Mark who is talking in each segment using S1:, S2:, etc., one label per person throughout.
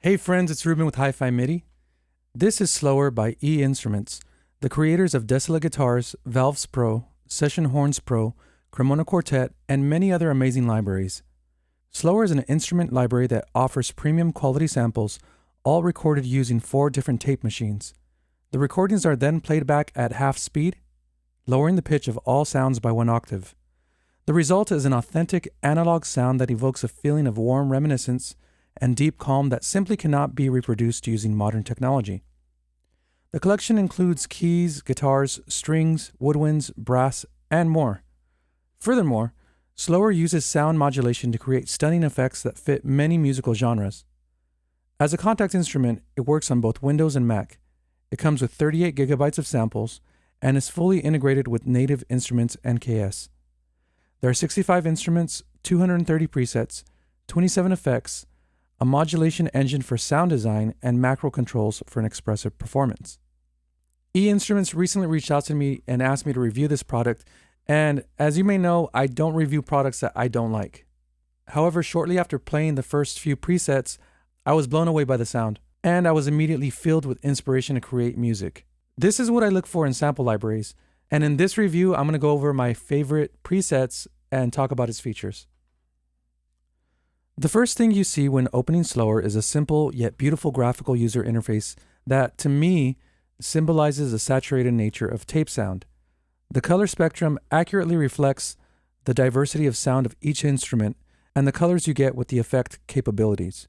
S1: Hey friends, it's Ruben with Hi-Fi MIDI. This is Slower by E Instruments, the creators of Desolate Guitars, Valves Pro, Session Horns Pro, Cremona Quartet, and many other amazing libraries. Slower is an instrument library that offers premium quality samples, all recorded using 4 different tape machines. The recordings are then played back at half speed, lowering the pitch of all sounds by 1 octave. The result is an authentic analog sound that evokes a feeling of warm reminiscence and deep calm that simply cannot be reproduced using modern technology. The collection includes keys, guitars, strings, woodwinds, brass, and more. Furthermore, Slower uses sound modulation to create stunning effects that fit many musical genres. As a KONTAKT instrument, it works on both Windows and Mac. It comes with 38 gigabytes of samples and is fully integrated with native instruments and KS. There are 65 instruments, 230 presets, 27 effects, a modulation engine for sound design, and macro controls for an expressive performance. E Instruments recently reached out to me and asked me to review this product, and as you may know, I don't review products that I don't like. However, shortly after playing the first few presets, I was blown away by the sound, and I was immediately filled with inspiration to create music. This is what I look for in sample libraries, and in this review, I'm going to go over my favorite presets and talk about its features. The first thing you see when opening Slower is a simple yet beautiful graphical user interface that, to me, symbolizes the saturated nature of tape sound. The color spectrum accurately reflects the diversity of sound of each instrument and the colors you get with the effect capabilities.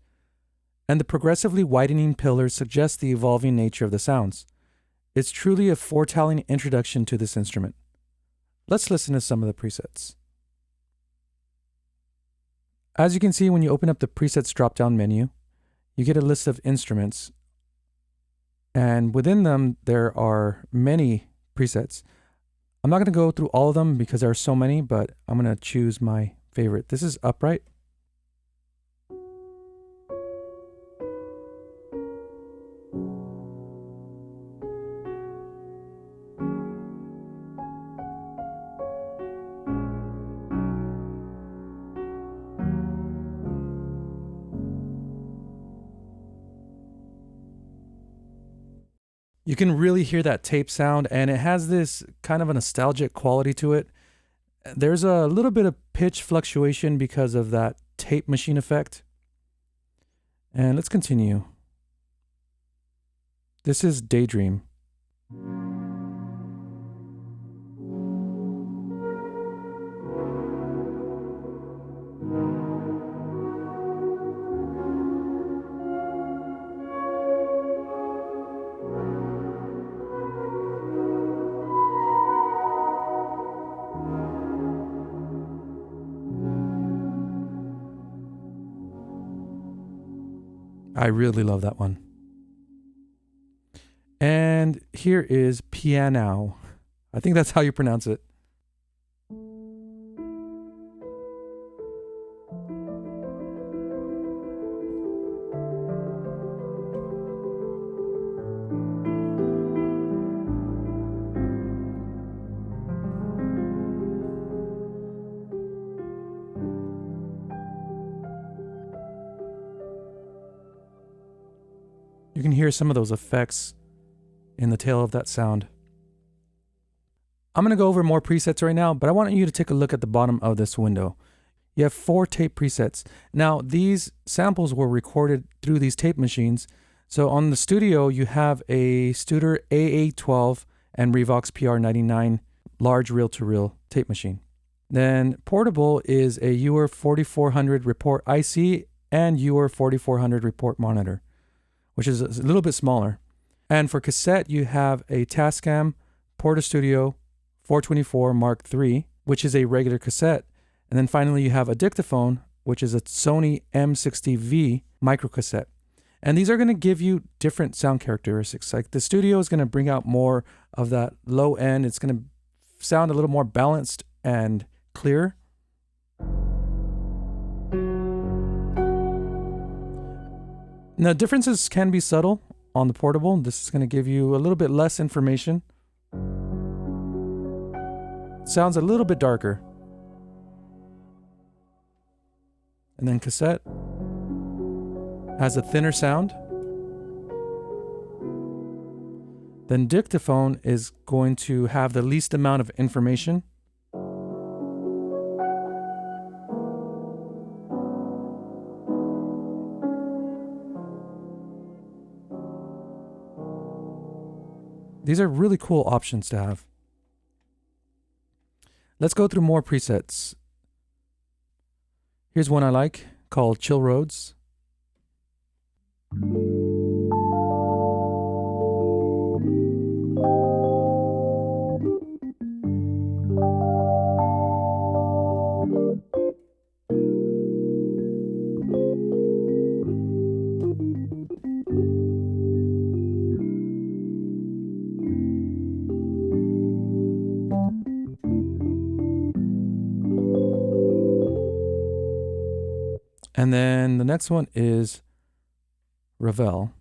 S1: And the progressively widening pillars suggest the evolving nature of the sounds. It's truly a foretelling introduction to this instrument. Let's listen to some of the presets. As you can see, when you open up the presets drop-down menu, you get a list of instruments, and within them there are many presets. I'm not going to go through all of them because there are so many, but I'm going to choose my favorite. This is upright. You can really hear that tape sound, and it has this kind of a nostalgic quality to it. There's a little bit of pitch fluctuation because of that tape machine effect. And let's continue. This is Daydream. I really love that one. And here is Piano. I think that's how you pronounce it. You can hear some of those effects in the tail of that sound. I'm going to go over more presets right now, but I want you to take a look at the bottom of this window. You have 4 tape presets. Now, these samples were recorded through these tape machines. So on the studio, you have a Studer A812 and Revox PR99 large reel-to-reel tape machine. Then portable is a UR 4400 report IC and UR 4400 report monitor, which is a little bit smaller. And for cassette, you have a Tascam Portastudio 424 Mark III, which is a regular cassette. And then finally, you have a dictaphone, which is a Sony M60V microcassette. And these are going to give you different sound characteristics. Like the studio is going to bring out more of that low end. It's going to sound a little more balanced and clear. Now, differences can be subtle on the portable. This is going to give you a little bit less information. Sounds a little bit darker. And then cassette has a thinner sound. Then dictaphone is going to have the least amount of information. These are really cool options to have. Let's go through more presets. Here's one I like called Chill Roads. And then the next one is Ravel.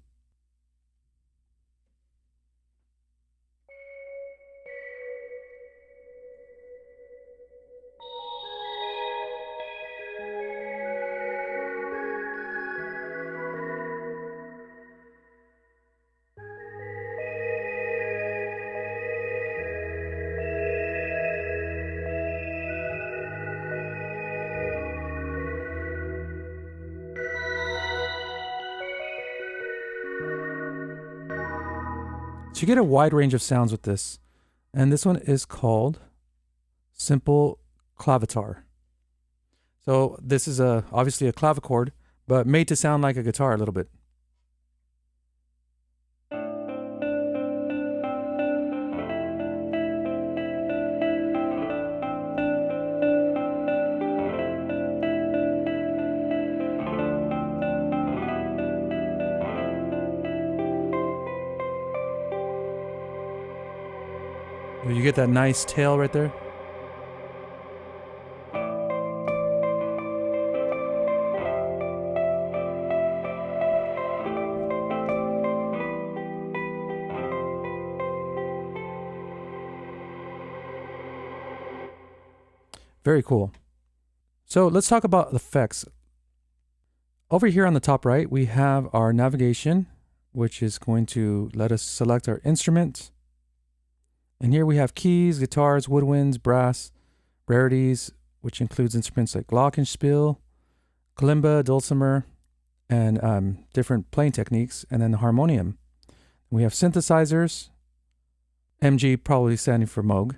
S1: So you get a wide range of sounds with this. And this one is called Simple Clavitar. So this is obviously a clavichord, but made to sound like a guitar a little bit. You get that nice tail right there. Very cool. So let's talk about effects. Over here on the top right, we have our navigation, which is going to let us select our instrument. And here we have keys, guitars, woodwinds, brass, rarities, which includes instruments like glockenspiel, kalimba, dulcimer, and different playing techniques, and then the harmonium. We have synthesizers, MG probably standing for Moog,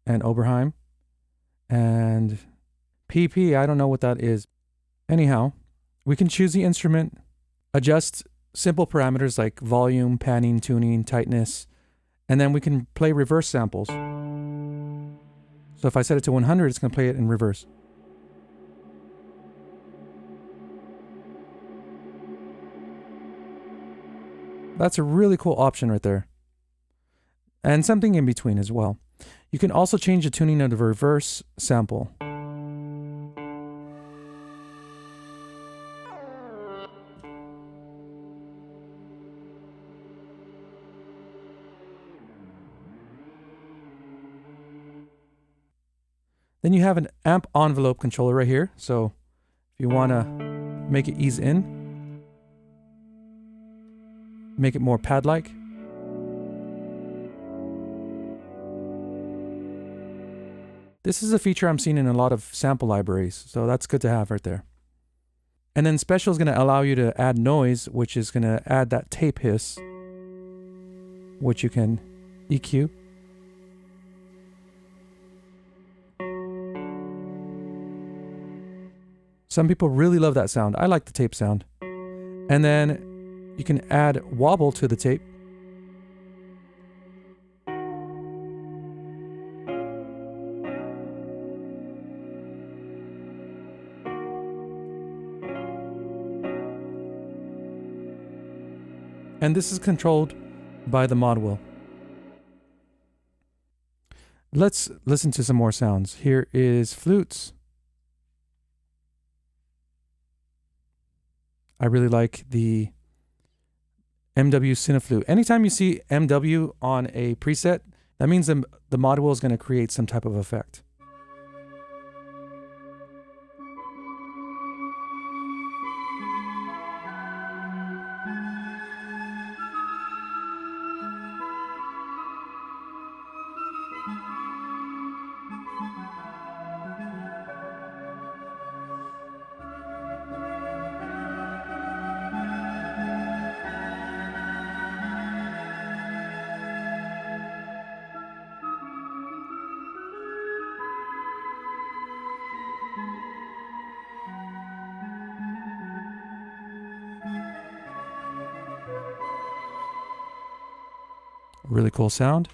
S1: and Oberheim, and PP, I don't know what that is. Anyhow, we can choose the instrument, adjust simple parameters like volume, panning, tuning, tightness, and then we can play reverse samples. So if I set it to 100, it's going to play it in reverse. That's a really cool option right there. And something in between as well. You can also change the tuning of the reverse sample. Then you have an amp envelope controller right here. So if you want to make it ease in, make it more pad-like. This is a feature I'm seeing in a lot of sample libraries, so that's good to have right there. And then special is going to allow you to add noise, which is going to add that tape hiss, which you can EQ. Some people really love that sound. I like the tape sound. And then you can add wobble to the tape. And this is controlled by the mod wheel. Let's listen to some more sounds. Here is flutes. I really like the MW Cineflute. Anytime you see MW on a preset, that means the mod wheel is going to create some type of effect. Really cool sound.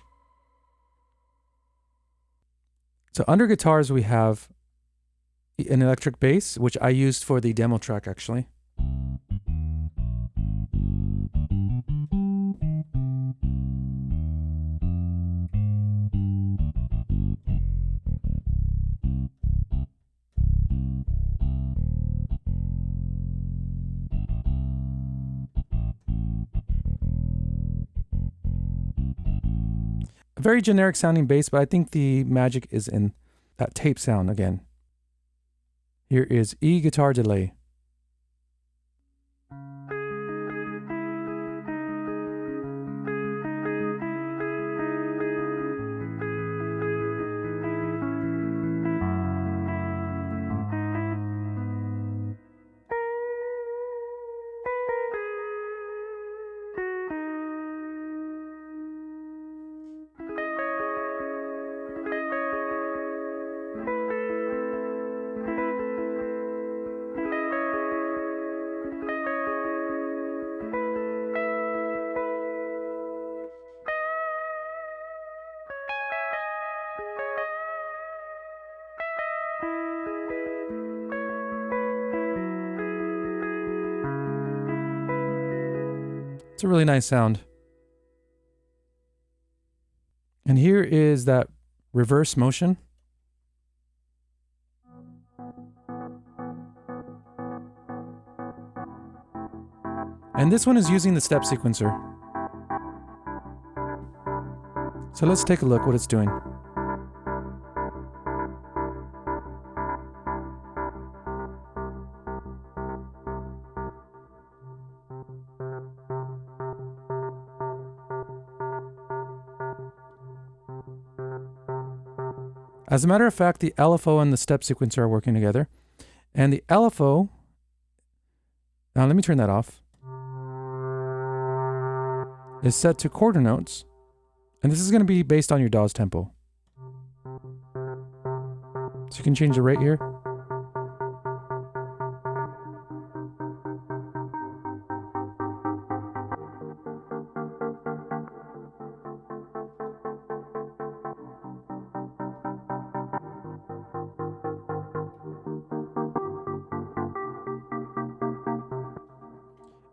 S1: So under guitars, we have an electric bass, which I used for the demo track actually. A very generic sounding bass, but I think the magic is in that tape sound again. Here is E guitar delay. It's a really nice sound. And here is that reverse motion. And this one is using the step sequencer. So let's take a look what it's doing. As a matter of fact, the LFO and the step sequencer are working together. And the LFO, now let me turn that off, is set to quarter notes. And this is going to be based on your DAW's tempo. So you can change the rate here.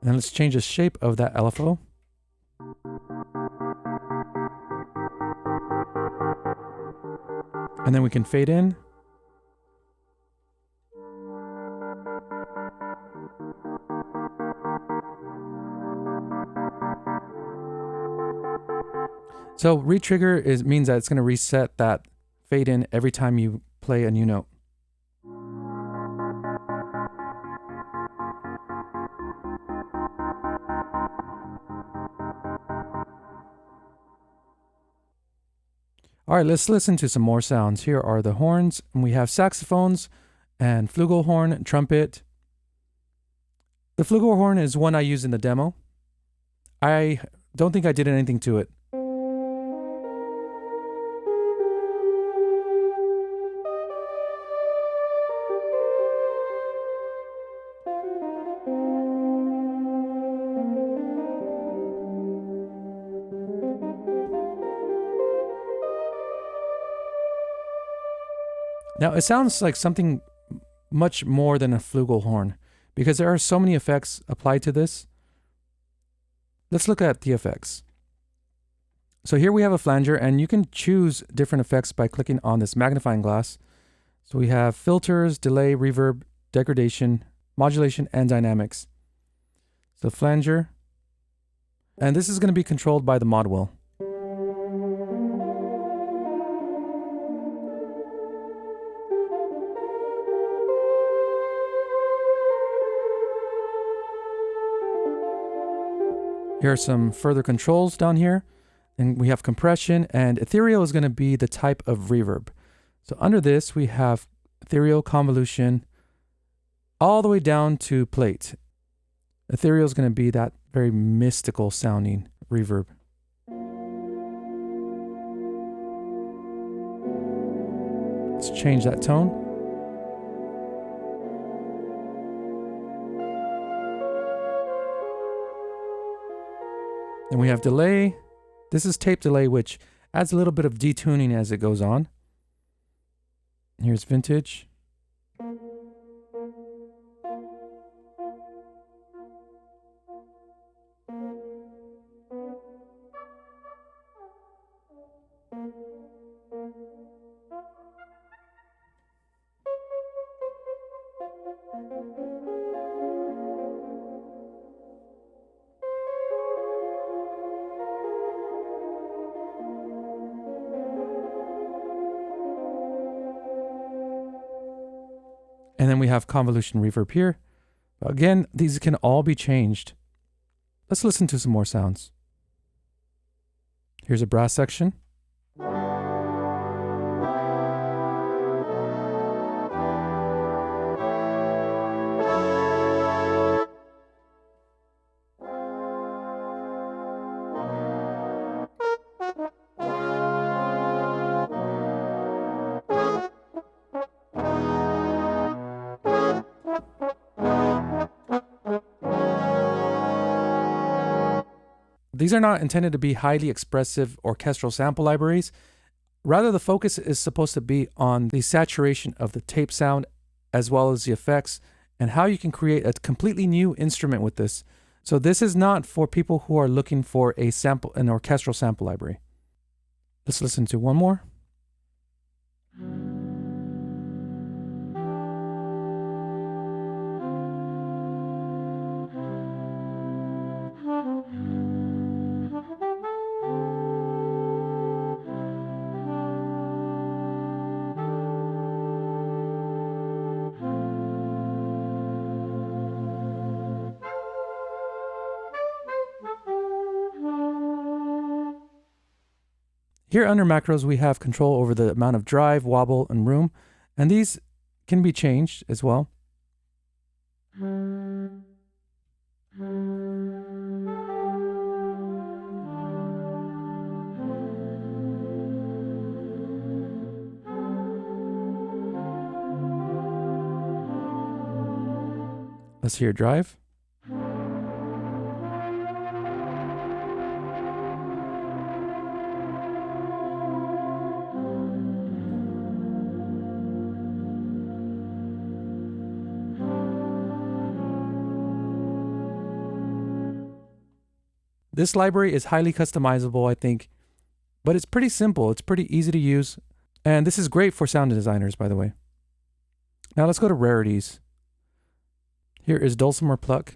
S1: And let's change the shape of that LFO. And then we can fade in. So retrigger means that it's going to reset that fade in every time you play a new note. All right, let's listen to some more sounds. Here are the horns, and we have saxophones and flugelhorn, trumpet. The flugelhorn is one I used in the demo. I don't think I did anything to it. Now, it sounds like something much more than a flugelhorn because there are so many effects applied to this. Let's look at the effects. So here we have a flanger, and you can choose different effects by clicking on this magnifying glass. So we have filters, delay, reverb, degradation, modulation, and dynamics. So flanger, and this is going to be controlled by the mod wheel. Here are some further controls down here. And we have compression, and ethereal is going to be the type of reverb. So under this, we have ethereal, convolution, all the way down to plate. Ethereal is going to be that very mystical sounding reverb. Let's change that tone. And we have delay. This is tape delay, which adds a little bit of detuning as it goes on. Here's vintage. And then we have convolution reverb here. Again, these can all be changed. Let's listen to some more sounds. Here's a brass section. These are not intended to be highly expressive orchestral sample libraries. Rather, the focus is supposed to be on the saturation of the tape sound as well as the effects and how you can create a completely new instrument with this. So this is not for people who are looking for an orchestral sample library. Let's listen to one more. Here under macros, we have control over the amount of drive, wobble, and room, and these can be changed as well. Let's hear drive. This library is highly customizable, I think, but it's pretty simple. It's pretty easy to use, and this is great for sound designers, by the way. Now let's go to rarities. Here is dulcimer pluck.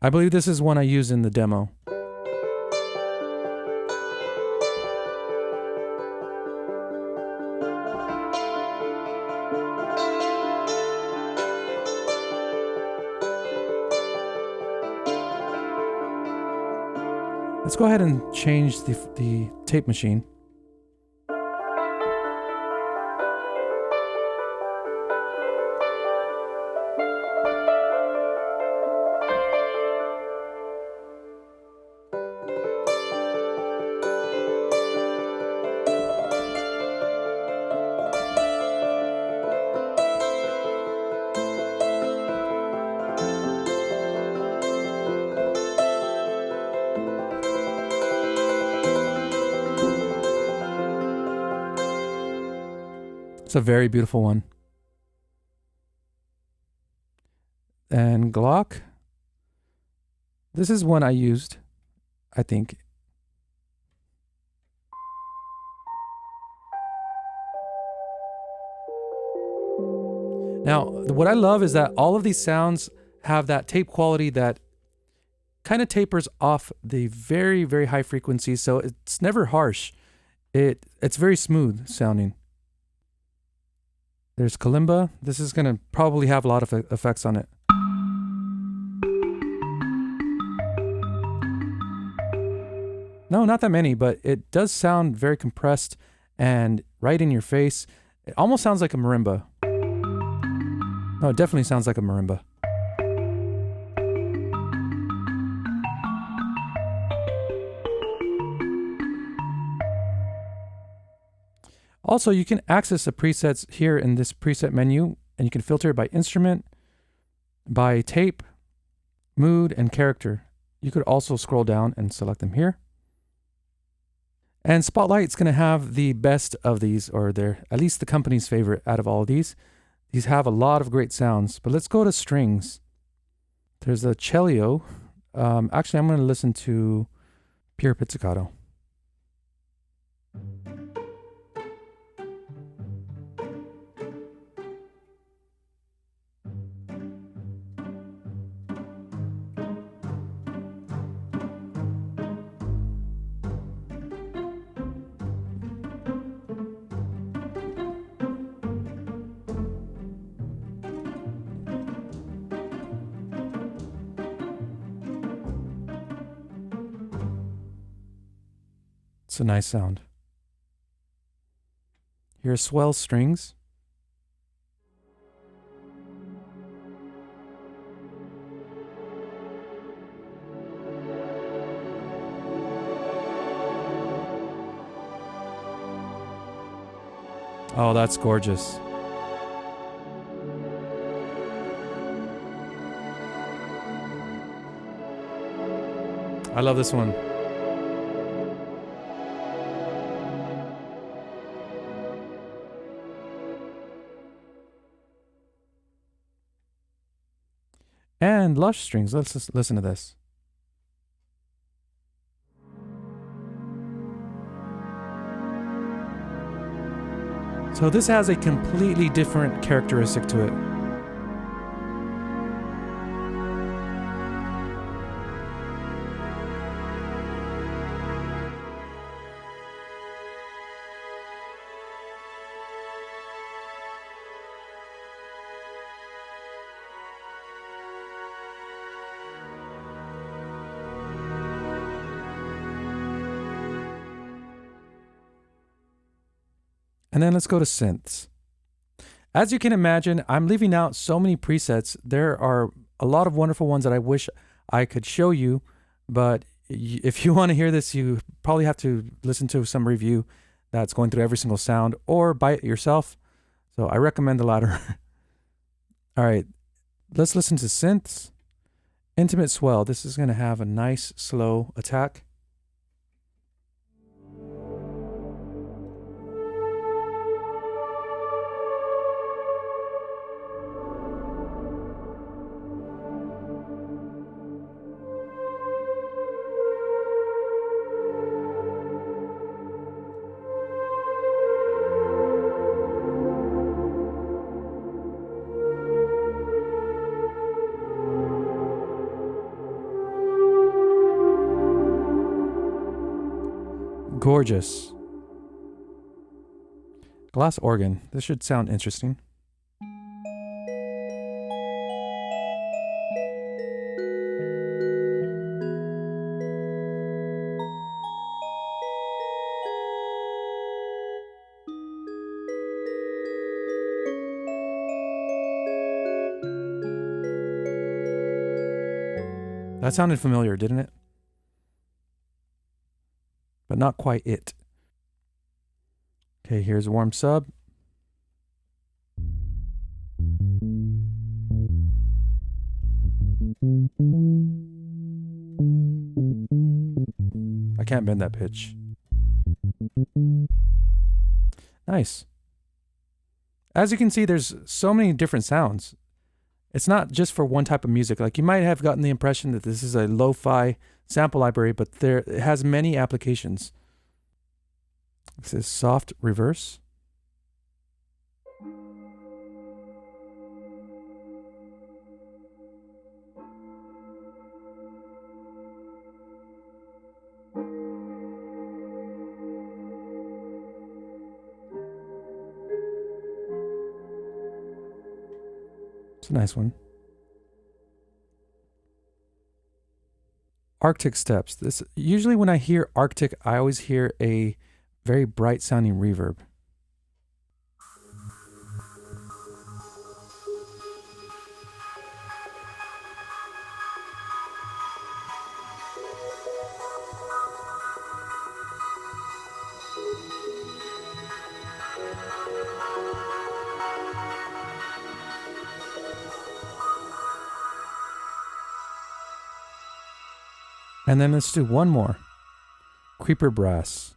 S1: I believe this is one I used in the demo. Let's go ahead and change the tape machine. It's a very beautiful one. And Glock. This is one I used, I think. Now, what I love is that all of these sounds have that tape quality that kind of tapers off the very, very high frequency, so it's never harsh. It's very smooth sounding. There's kalimba. This is going to probably have a lot of effects on it. No, not that many, but it does sound very compressed and right in your face. It almost sounds like a marimba. No, it definitely sounds like a marimba. Also, you can access the presets here in this preset menu, and you can filter it by instrument, by tape, mood, and character. You could also scroll down and select them here. And Spotlight's going to have the best of these, or they're at least the company's favorite out of all of these. These have a lot of great sounds, but let's go to strings. There's a cello. Actually, I'm going to listen to Pure Pizzicato. It's a nice sound. Here's swell strings. Oh, that's gorgeous. I love this one. And lush strings. Let's just listen to this. So this has a completely different characteristic to it. And then let's go to synths. As you can imagine, I'm leaving out so many presets. There are a lot of wonderful ones that I wish I could show you, but if you want to hear this, you probably have to listen to some review that's going through every single sound or buy it yourself. So I recommend the latter. All right, let's listen to synths. Intimate swell. This is going to have a nice slow attack. Gorgeous. Glass organ. This should sound interesting. That sounded familiar, didn't it? But not quite it. Okay, here's warm sub. I can't bend that pitch. Nice. As you can see, there's so many different sounds. It's not just for one type of music. Like you might have gotten the impression that this is a lo-fi sample library, but it has many applications. This is soft reverse. It's a nice one. Arctic steps. This usually when I hear Arctic, I always hear a very bright sounding reverb. And then let's do one more. Creeper brass.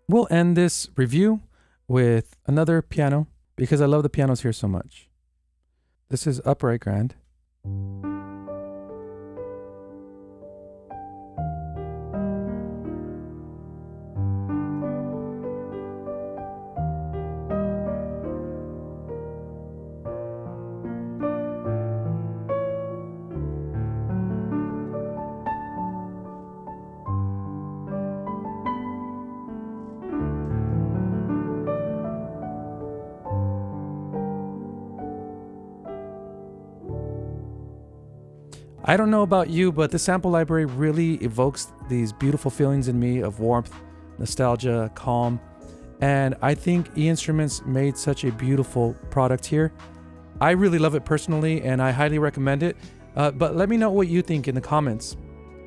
S1: We'll end this review with another piano because I love the pianos here so much. This is upright grand. I don't know about you, but the sample library really evokes these beautiful feelings in me of warmth, nostalgia, calm. And I think E-Instruments made such a beautiful product here. I really love it personally, and I highly recommend it. But let me know what you think in the comments.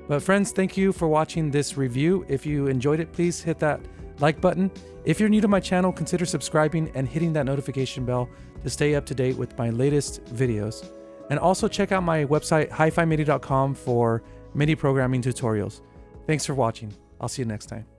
S1: But friends, thank you for watching this review. If you enjoyed it, please hit that like button. If you're new to my channel, consider subscribing and hitting that notification bell to stay up to date with my latest videos. And also check out my website, hifimidi.com, for MIDI programming tutorials. Thanks for watching. I'll see you next time.